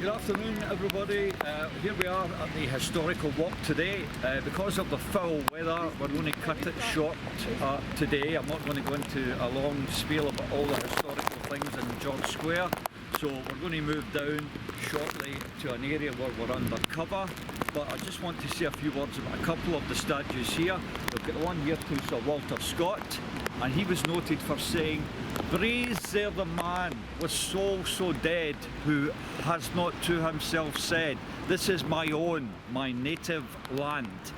Good afternoon, everybody. Here we are at the historical walk today. Because of the foul weather, we're going to cut it short today. I'm not going to go into a long spiel about all the historical things in George Square. So we're going to move down shortly to an area where we're undercover. But I just want to say a few words about a couple of the statues here. We've got one here to Sir Walter Scott, and he was noted for saying, "Praise there the man with soul so dead, who has not to himself said, this is my own, my native land."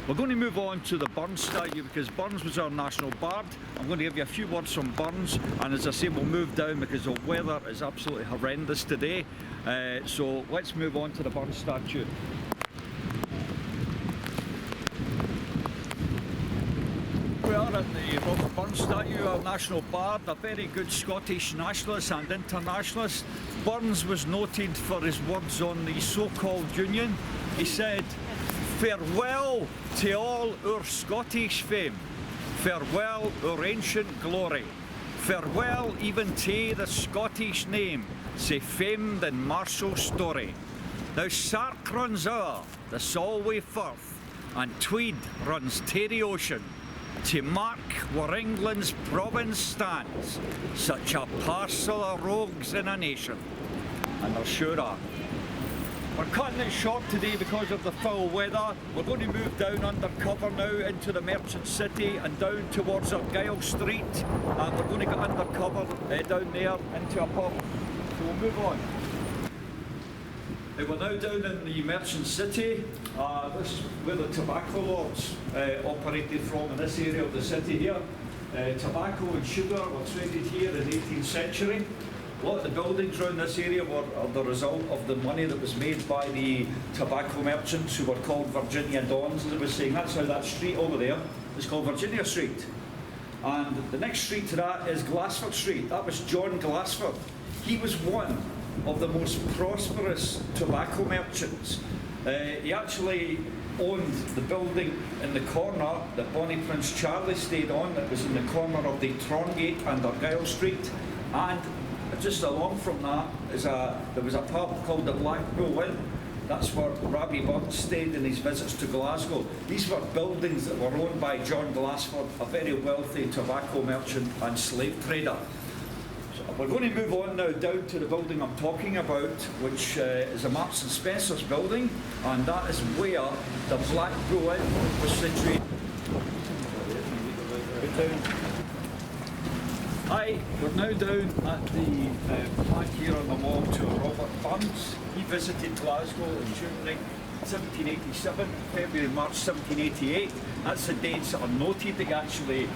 We're going to move on to the Burns statue because Burns was our national bard. I'm going to give you a few words from Burns, and as I say, we'll move down because the weather is absolutely horrendous today. So let's move on to the Burns statue. We are at the Robert Burns statue, our national bard, a very good Scottish nationalist and internationalist. Burns was noted for his words on the so-called Union. He said, "Farewell to all our Scottish fame, farewell our ancient glory, farewell even to the Scottish name, sae famed in martial story. Now Sark runs o'er the Solway Firth, and Tweed runs to the ocean, to mark where England's province stands, such a parcel of rogues in a nation." And there sure are. We're cutting it short today because of the foul weather. We're going to move down undercover now into the Merchant City and down towards Argyle Street, and we're going to get undercover down there into a pub. So we'll move on. We're now down in the Merchant City. This is where the tobacco lords operated from, in this area of the city here. Tobacco and sugar were traded here in the 18th century. A lot of the buildings around this area were the result of the money that was made by the tobacco merchants, who were called Virginia Dons, as I was saying. That's how that street over there is called Virginia Street. And the next street to that is Glasford Street. That was John Glasford. He was one of the most prosperous tobacco merchants. He actually owned the building in the corner that Bonnie Prince Charlie stayed on. It was in the corner of the Trongate and Argyle Street. And just along from that there was a pub called the Black Bull Inn. That's where Rabbie Burns stayed in his visits to Glasgow. These were buildings that were owned by John Glasford, a very wealthy tobacco merchant and slave trader. We're going to move on now down to the building I'm talking about, which is a Marks and Spencer's building, and that is where the Black Bull Inn was situated. Hi, we're now down at the plaque here on the wall to Robert Burns. He visited Glasgow in June 1787, February, March 1788. That's the dates that are noted that he actually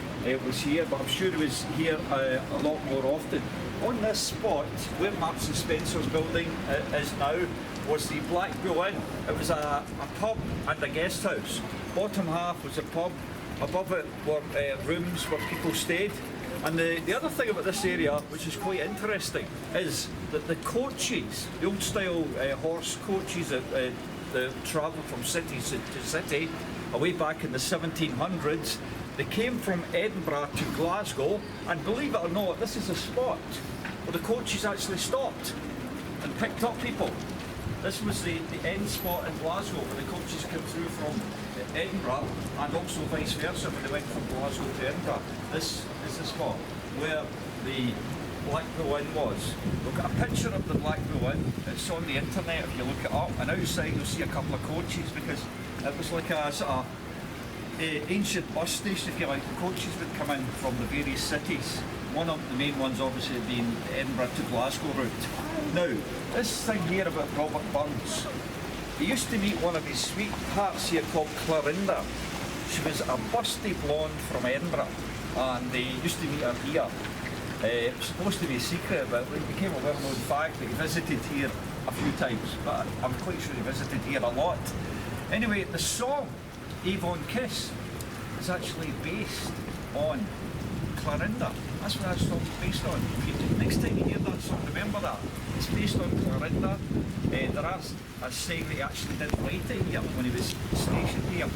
was here, but I'm sure he was here a lot more often. On this spot, where Marks and Spencer's building is now, was the Black Bull Inn. It was a pub and a guest house. Bottom half was a pub, above it were rooms where people stayed. And the other thing about this area, which is quite interesting, is that the coaches, the old style horse coaches that travel from city to city, away back in the 1700s, they came from Edinburgh to Glasgow, and believe it or not, this is a spot where the coaches actually stopped and picked up people. This was the end spot in Glasgow where the coaches came through from Edinburgh, and also vice versa when they went from Glasgow to Edinburgh. This is the spot where the Black Bull Inn was. We've got a picture of the Black Bull Inn. It's on the internet if you look it up, and outside you'll see a couple of coaches because it was like a sort of ancient bus station, if you like. The coaches would come in from the various cities. One of the main ones obviously being the Edinburgh to Glasgow route. Now, this thing here about Robert Burns, he used to meet one of his sweethearts here called Clarinda. She was a busty blonde from Edinburgh, and they used to meet her here. It was supposed to be a secret, but it became a well-known fact that he visited here a few times, but I'm quite sure he visited here a lot. Anyway, the song Avon Kiss is actually based on Clarinda. That's what that song's based on. Next time you hear that song, remember that. It's based on Clarinda. There are saying that he actually did write it here when he was stationed here.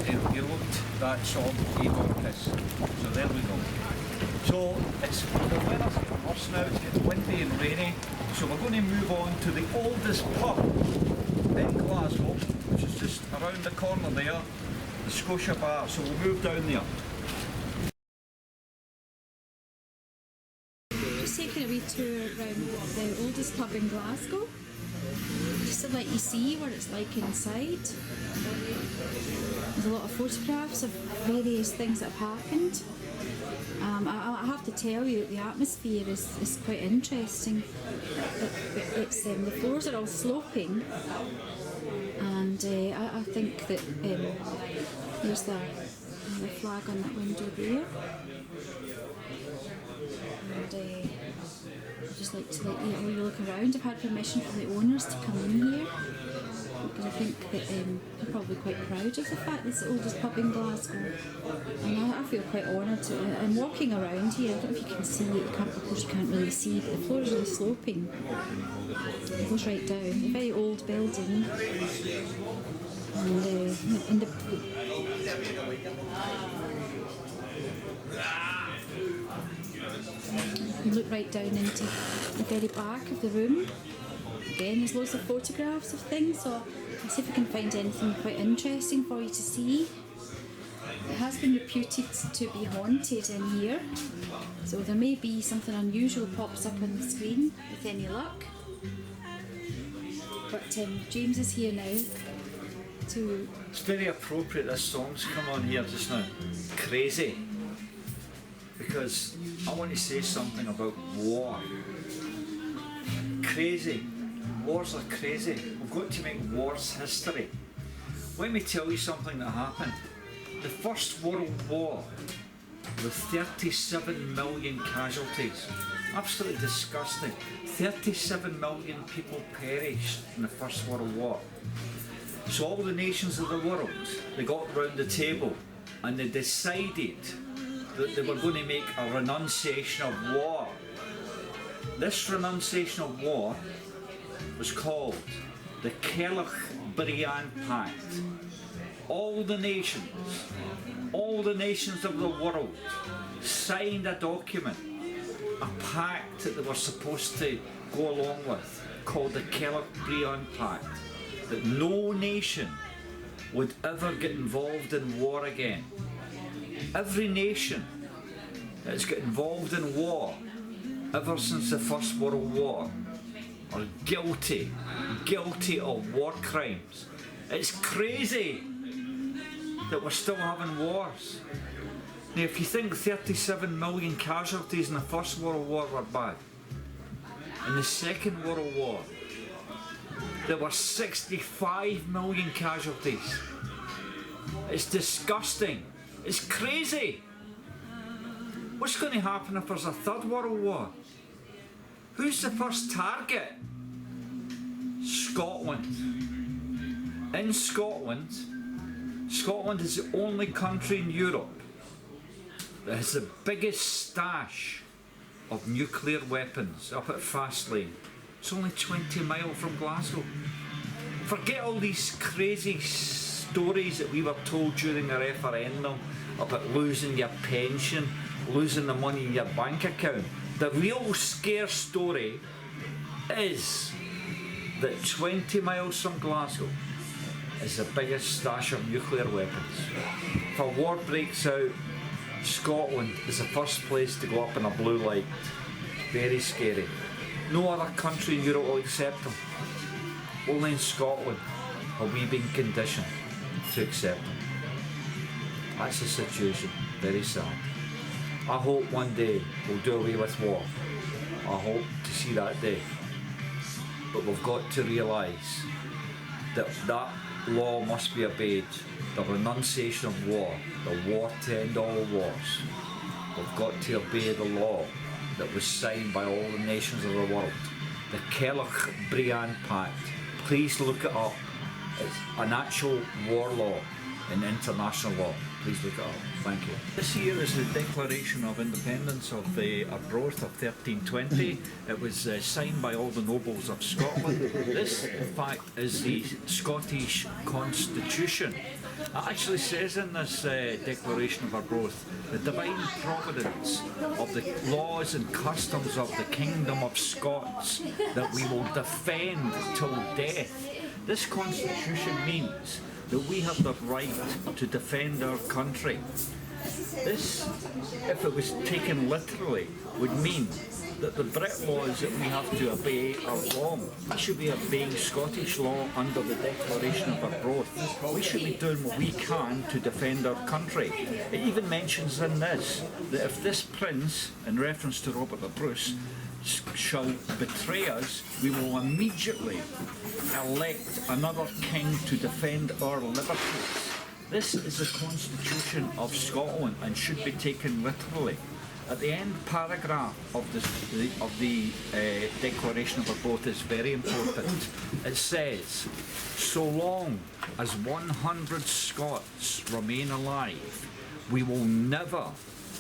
He wrote that song, Avon Kiss. So there we go. So the weather's getting worse now, it's getting windy and rainy. So we're going to move on to the oldest pub in Glasgow, which is just around the corner there, the Scotia Bar. So we'll move down there. Just taking a wee tour around the oldest pub in Glasgow, just to let you see what it's like inside. There's a lot of photographs of various things that have happened. I have to tell you that the atmosphere is quite interesting. The floors are all sloping, and I think that there's the flag on that window there. And I'd just like to let you look around. I've had permission from the owners to come in here, because I think that they're probably quite proud of the fact that it's the oldest pub in Glasgow. And I feel quite honoured to. I'm walking around here. I don't know if you can see it. Of course you can't really see, but the floor is really sloping. It goes right down. A very old building. And you look right down into the very back of the room. Again, there's loads of photographs of things, so I'll see if I can find anything quite interesting for you to see. It has been reputed to be haunted in here, so there may be something unusual pops up on the screen with any luck. But James is here now to... It's very appropriate this song's come on here just now. Crazy. Because I want to say something about war. Crazy. Wars are crazy. We've got to make wars history. Let me tell you something that happened. The First World War, with 37 million casualties. Absolutely disgusting. 37 million people perished in the First World War. So all the nations of the world, they got round the table and they decided that they were going to make a renunciation of war. This renunciation of war was called the Briand Pact. All the nations of the world signed a document, a pact that they were supposed to go along with, called the Briand Pact, that no nation would ever get involved in war again. Every nation that's got involved in war ever since the First World War are guilty of war crimes. It's crazy that we're still having wars. Now, if you think 37 million casualties in the First World War were bad, in the Second World War there were 65 million casualties. It's disgusting. It's crazy. What's going to happen if there's a Third World War? Who's the first target? Scotland. In Scotland, Scotland is the only country in Europe that has the biggest stash of nuclear weapons up at Fastlane. It's only 20 miles from Glasgow. Forget all these crazy stories that we were told during the referendum about losing your pension, losing the money in your bank account. The real scare story is that 20 miles from Glasgow is the biggest stash of nuclear weapons. If a war breaks out, Scotland is the first place to go up in a blue light. Very scary. No other country in Europe will accept them. Only in Scotland have we been conditioned to accept them. That's the situation. Very sad. I hope one day we'll do away with war. I hope to see that day. But we've got to realise that that law must be obeyed. The renunciation of war, the war to end all wars. We've got to obey the law that was signed by all the nations of the world. The Briand Pact. Please look it up. It's an actual war law in international law. please look it up. Thank you. This year is the Declaration of Independence of the Arbroath of 1320. It was signed by all the nobles of Scotland. This, in fact, is the Scottish Constitution. It actually says in this Declaration of Arbroath, the divine providence of the laws and customs of the Kingdom of Scots that we will defend till death. This Constitution means that we have the right to defend our country. This, if it was taken literally, would mean that the Brit laws that we have to obey are wrong. We should be obeying Scottish law under the Declaration of Arbroath. We should be doing what we can to defend our country. It even mentions in this that if this prince, in reference to Robert the Bruce, shall betray us, we will immediately elect another king to defend our liberties. This is the Constitution of Scotland and should be taken literally. At the end paragraph of the Declaration of Arbroath is very important. It says, so long as 100 Scots remain alive, we will never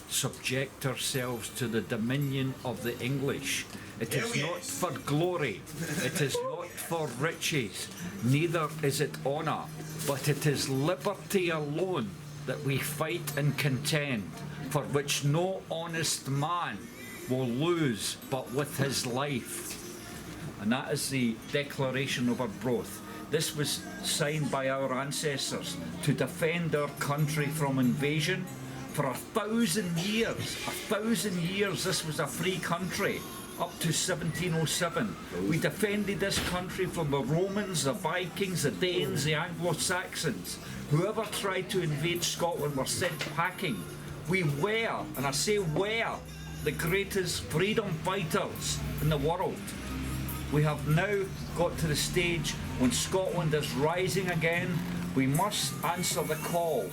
subject ourselves to the dominion of the English. It is not for glory, it is not for riches, neither is it honour, but it is liberty alone that we fight and contend, for which no honest man will lose but with his life. And that is the Declaration of Arbroath. This was signed by our ancestors to defend our country from invasion. For 1,000 years this was a free country, up to 1707. We defended this country from the Romans, the Vikings, the Danes, the Anglo-Saxons. Whoever tried to invade Scotland were sent packing. We were, and I say were, the greatest freedom fighters in the world. We have now got to the stage when Scotland is rising again. We must answer the call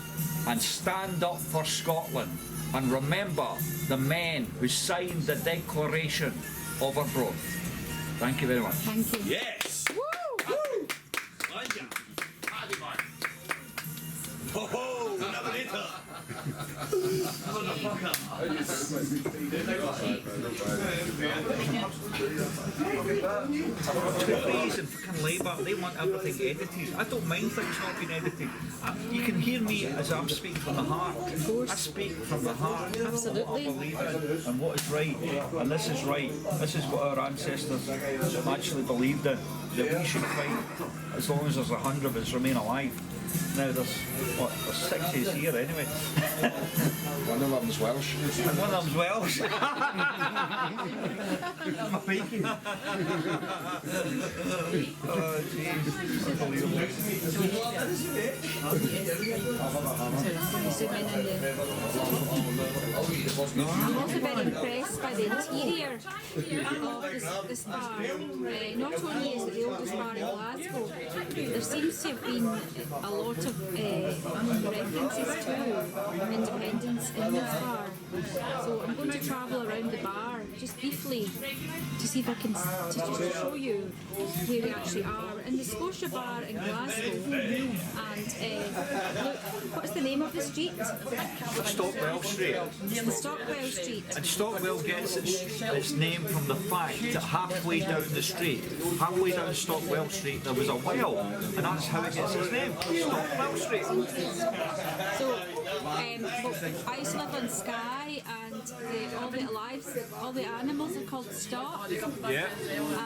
and stand up for Scotland and remember the men who signed the Declaration of Arbroath. Thank you very much. Thank you. Yes! Woo! Woo! Anja, Paddy man. Ho ho, Navigator. Tories and fucking Labour, they want everything edited. I don't mind things not being edited. You can hear me as I'm speaking from the heart. I speak from the heart. Absolutely. What I believe in and what is right. And this is right. This is what our ancestors actually believed in. That we should fight as long as there's 100 of us remain alive. Now there's 60 here anyway. One of them's Welsh. And one of them's Welsh. I'm peeking. Oh jeez. Unbelievable. I'm also very impressed by the interior of this bar. Not only is it the oldest bar in Glasgow, there seems to have been a lot of references to independence in this bar. So I'm going to travel around the bar just briefly to see if I can just show you where we actually are. In the Scotia Bar in Glasgow. And look, what's the name of the street? Stockwell Street. The Stockwell Street. And Stockwell gets its name from the fact that halfway down the street, halfway down Stockwell Street, there was a well, and that's how it gets its name, Stockwell Street. So, I used to live on Skye, and all the animals are called stock. Yeah.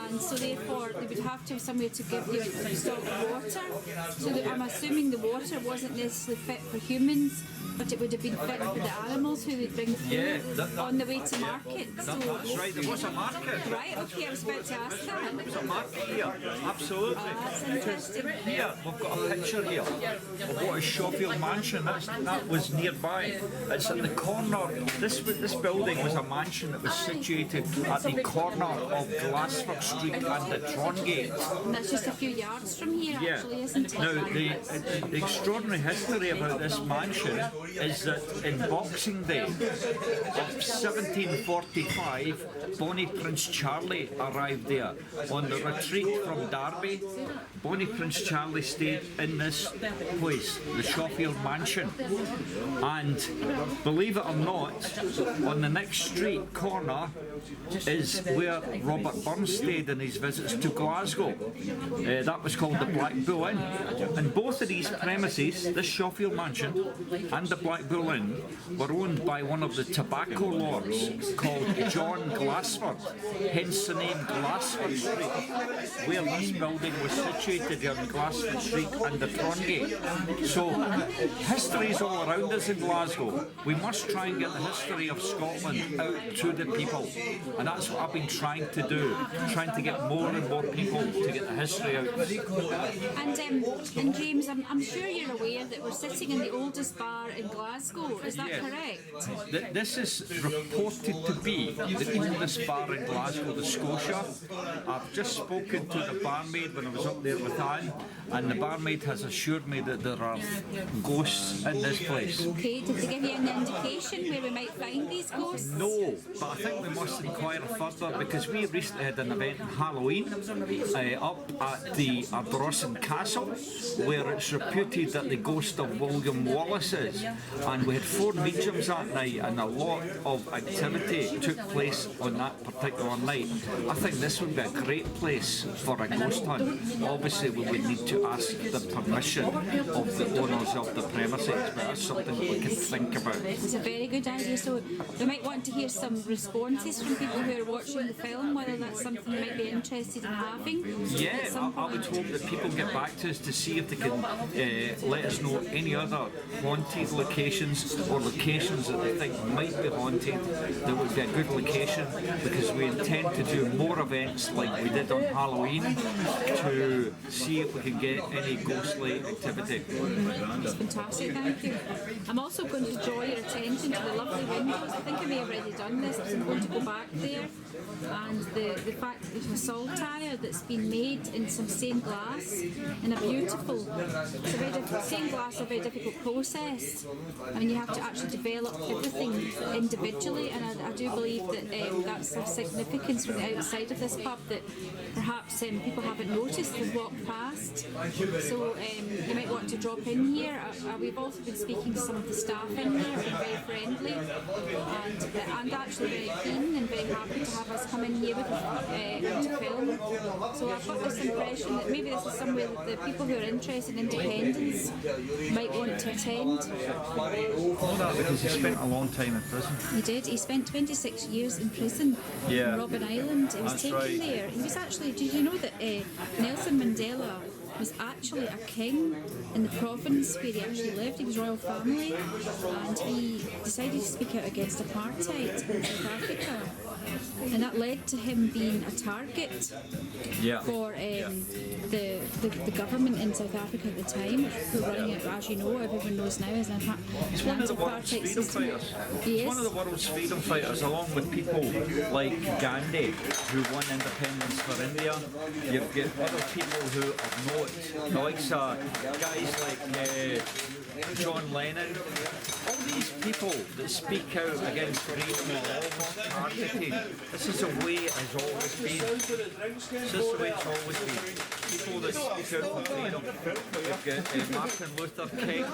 And so therefore they would have to have somewhere to give you stock water. So that I'm assuming the water wasn't necessarily fit for humans, but it would have been fit for the animals who would bring food on the way to market. That's right, there was a market. Right, okay, I was about to ask that. There was a market here, absolutely. That's interesting. Here, we've got a picture here of what is Shawfield Mansion. That was nearby. It's at the corner. This building was a mansion that was situated at the corner of Glasgow Street and the Trongate. And that's just a few yards from here, actually, isn't it? Now, the extraordinary history about this mansion is that in Boxing Day of 1745, Bonnie Prince Charlie arrived there on the retreat from Derby. Bonnie Prince Charlie stayed in this place, the Shawfield Mansion. And believe it or not, on the next street corner is where Robert Burns stayed in his visits to Glasgow. That was called the Black Bull Inn. And both of these premises, this Shawfield mansion and the Black Bull Inn, were owned by one of the tobacco lords called John Glassford, hence the name Glassford Street, where this building was situated on Glassford Street and the Trongate. So history is all around us in Glasgow. We must try and get the history of Scotland out to the people, and that's what I've been trying to do, trying to get more and more people to get the history out. And James, I'm sure you're aware that we're sitting in the oldest bar in Glasgow. Is that correct? This is reported to be the oldest bar in Glasgow, the Scotia. I've just spoken to the barmaid when I was up there with Anne, and the barmaid has assured me that there are ghosts in this place. Okay, did they give you an indication where we might find these ghosts? No, but I think we must inquire further, because we recently had an event on Halloween up at the Ardrossan Castle, where it's reputed that the ghost of William Wallace is, and we had 4 mediums that night, and a lot of activity took place on that particular night. I think this would be a great place for a ghost hunt. Obviously we would need to ask the permission of the owners of the premises, but that's something we can think about. It's a very good idea, so we might want to hear some responses from people who are watching the film, whether that's something you might be interested in having. Yeah, I would hope that people get back to us to see if they can let us know any other haunted locations or locations that they think might be haunted that would be a good location, because we intend to do more events like we did on Halloween to see if we can get any ghostly activity. That's fantastic, thank you. I'm also going to draw your attention to the lovely windows. I think I may have already done this, but I'm going to go back there. And the fact that there's a saltire that's been made in some stained glass in a beautiful, it's a very difficult, stained glass is a very difficult process. I mean, you have to actually develop everything individually, and I do believe that that's of significance from the outside of this pub that perhaps people haven't noticed we've walked past. So you might want to drop in here. We've also been speaking to some of the staff in there, they're very friendly and actually very keen and very happy to have us come in here to film. So I've got this impression that maybe this is somewhere that the people who are interested in independence might want to attend. Because he spent a long time in prison. He did. He spent 26 years in prison in Robben Island. He was taken there. He was actually, did you know that Nelson Mandela was actually a king in the province where he actually lived? He was royal family, and he decided to speak out against apartheid in South Africa, and that led to him being a target for the government in South Africa at the time, who were running it, as you know, everyone knows now, as an apartheid system. He's one of the world's freedom fighters, along with people like Gandhi, who won independence for India. You've got other people who have note, the likes of guys like John Lennon. All these people that speak out against freedom are always targeted. This is the way it has always been. This is the way it's always been. People that speak out for freedom. You've got Martin Luther King.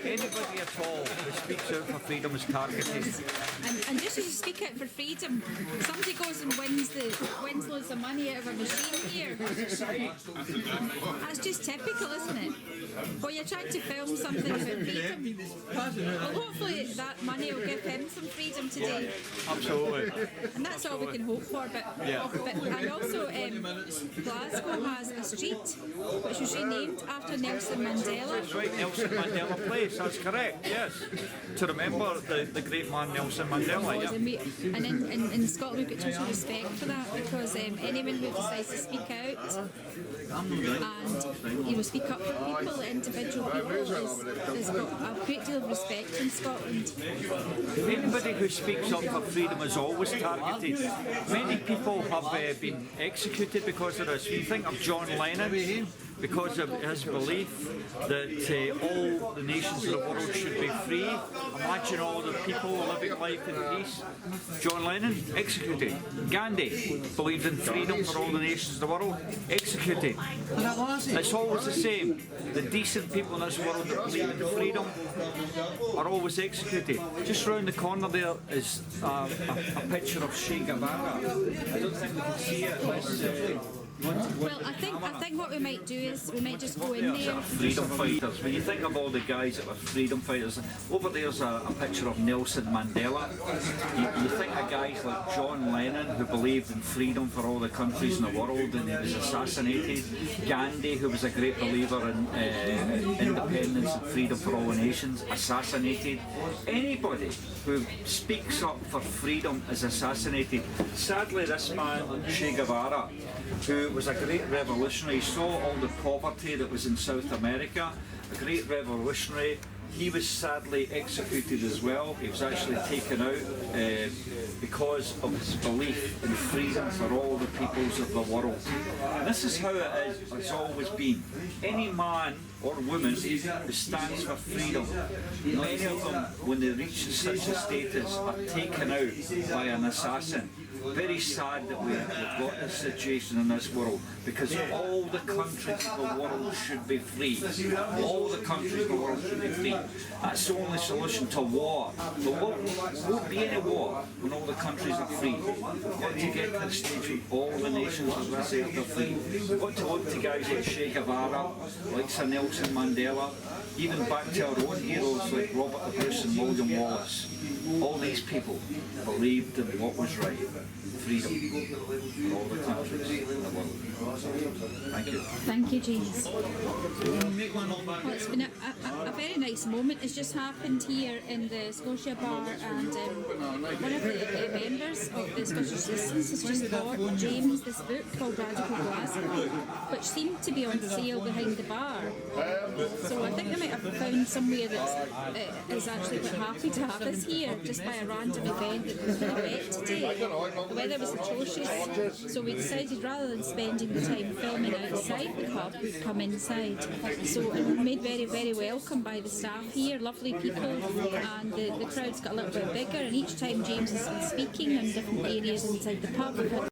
Anybody at all that speaks out for freedom is targeted. And just as you speak out for freedom, somebody goes and wins loads of money out of a machine here. That's just typical, isn't it? Well, you're trying to film something about freedom. Well, hopefully that money will give him some freedom today. Absolutely. And that's all we can hope for. But and also, Glasgow has a street which was renamed after Nelson Mandela. That's right, Nelson Mandela Place, that's correct, yes. To remember the great man Nelson Mandela, yeah. And in Scotland we've got total respect for that, because anyone who decides to speak out and speak up for people, individual people, has got a great deal of respect in Scotland. Anybody who speaks up for freedom is always targeted. Many people have been executed because of this. When you think of John Lennon, because of his belief that all the nations of the world should be free. Imagine all the people living life in peace. John Lennon, executed. Gandhi believed in freedom for all the nations of the world, executed. It's always the same. The decent people in this world that believe in freedom are always executed. Just round the corner there is a picture of Che Guevara. I don't think we can see it. Well, I think what we might do is we might just go in there. Freedom fighters. When you think of all the guys that were freedom fighters, over there's a picture of Nelson Mandela. You think of guys like John Lennon, who believed in freedom for all the countries in the world, and he was assassinated. Gandhi, who was a great believer in independence and freedom for all the nations, assassinated. Anybody who speaks up for freedom is assassinated. Sadly, this man, Che Guevara, who was a great revolutionary, saw all the poverty that was in South America, a great revolutionary. He was sadly executed as well. He was actually taken out because of his belief in freedom for all the peoples of the world. And this is how it is, it's always been. Any man or woman who stands for freedom, many of them, when they reach such a status, are taken out by an assassin. Very sad that we've got this situation in this world, because all the countries of the world should be free. All the countries of the world should be free. That's the only solution to war. There won't be any war when all the countries are free. We've got to get to the stage when all the nations of the earth are free. We've got to look to guys like Che Guevara, like Sir Nelson Mandela, even back to our own heroes like Robert the Bruce and William Wallace. All these people believed in what was right. Freedom for all the countries in the world. Thank you. Thank you, James. Well, it's been a very nice moment. It's just happened here in the Scotia Bar, and one of the members of the Scottish Citizens has just bought James this book called Radical Glasgow, which seemed to be on sale behind the bar. So I think they might have found somewhere that is actually quite happy to have us here, just by a random event that was wet today. The weather was atrocious, so we decided rather than spending the time filming outside the pub, we'd come inside. So we were made very, very welcome by the staff here, lovely people, and the crowd's got a little bit bigger, and each time James has been speaking in different areas inside the pub, we've had